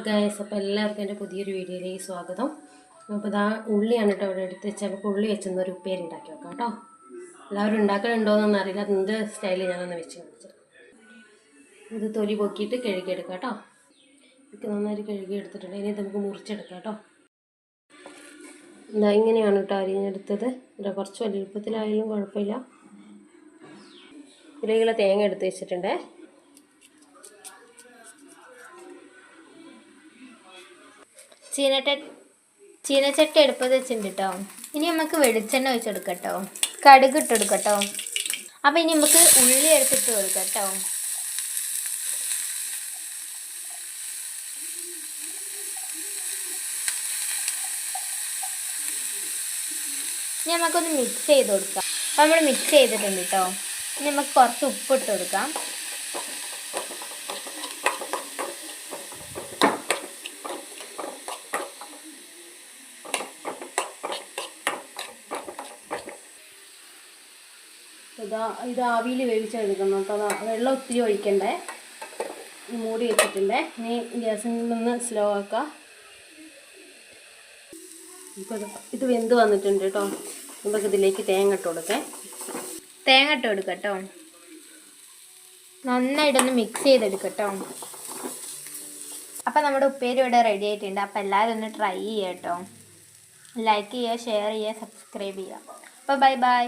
Guys, അപ്പോൾ എല്ലാവർക്കും എൻ്റെ പുതിയൊരു വീഡിയോയിലേക്ക് സ്വാഗതം. അപ്പോൾ ഇതാ ഉള്ളിയാണ് കേട്ടോ ഇവിടെ എടുത്ത് വെച്ചാൽ നമുക്ക് ഉള്ളി വെച്ചൊന്നൊരു ഉപ്പേരി ഉണ്ടാക്കി വെക്കാം കേട്ടോ. എല്ലാവരും ഉണ്ടാക്കലുണ്ടോയെന്നൊന്നും അറിയില്ല, അതിൻ്റെ സ്റ്റൈലിൽ ഞാനൊന്ന് വെച്ച് കാണിച്ചത്. ഇത് തൊലി പൊക്കിയിട്ട് കഴുകിയെടുക്കാം കേട്ടോ. എനിക്ക് നന്നായിട്ട് കഴുകി എടുത്തിട്ടുണ്ട്. ഇനി നമുക്ക് മുറിച്ചെടുക്കാം കേട്ടോ. എന്താ ഇങ്ങനെയാണ് കേട്ടോ അരിഞ്ഞെടുത്തത്. ഇവിടെ കുറച്ച് വലുപ്പത്തിലായാലും കുഴപ്പമില്ല. ഇതിലേക്കുള്ള തേങ്ങ എടുത്ത് വെച്ചിട്ടുണ്ട്. ചീനച്ചട്ടി എടുപ്പത് വെച്ചിട്ടുണ്ട് കേട്ടോ. ഇനി നമുക്ക് വെളിച്ചെണ്ണ ഒഴിച്ചെടുക്കാം കേട്ടോ. കടുക് ഇട്ടെടുക്കാം കേട്ടോ. അപ്പം ഇനി നമുക്ക് ഉള്ളി എടുത്തിട്ട് കൊടുക്കാം കേട്ടോ. ഇനി നമുക്കൊന്ന് മിക്സ് ചെയ്ത് കൊടുക്കാം. അപ്പം നമ്മൾ മിക്സ് ചെയ്തിട്ടുണ്ട് കേട്ടോ. ഇനി നമുക്ക് കുറച്ച് ഉപ്പിട്ട് കൊടുക്കാം. ഇത് ആവിയിൽ വേവിച്ചെടുക്കണം കേട്ടോ. വെള്ളം ഒത്തിരി ഒഴിക്കണ്ടേ. മൂടി വെച്ചിട്ടുണ്ടേ. ഇനി ഗ്യാസിൽ നിന്ന് സ്ലോ ആക്കാം. ഇപ്പോൾ ഇത് വെന്ത് വന്നിട്ടുണ്ട് കേട്ടോ. നമുക്ക് ഇതിലേക്ക് തേങ്ങ ഇട്ട് കൊടുക്കാം. തേങ്ങ ഇട്ട് കൊടുക്കാം കേട്ടോ. നന്നായിട്ടൊന്ന് മിക്സ് ചെയ്തെടുക്കട്ടോ. അപ്പം നമ്മുടെ ഉപ്പേരി ഇവിടെ റെഡി ആയിട്ടുണ്ട്. അപ്പം എല്ലാവരും ഒന്ന് ട്രൈ ചെയ്യുക കേട്ടോ. ലൈക്ക് ചെയ്യുക, ഷെയർ ചെയ്യുക, സബ്സ്ക്രൈബ് ചെയ്യുക. അപ്പോൾ ബൈ ബൈ.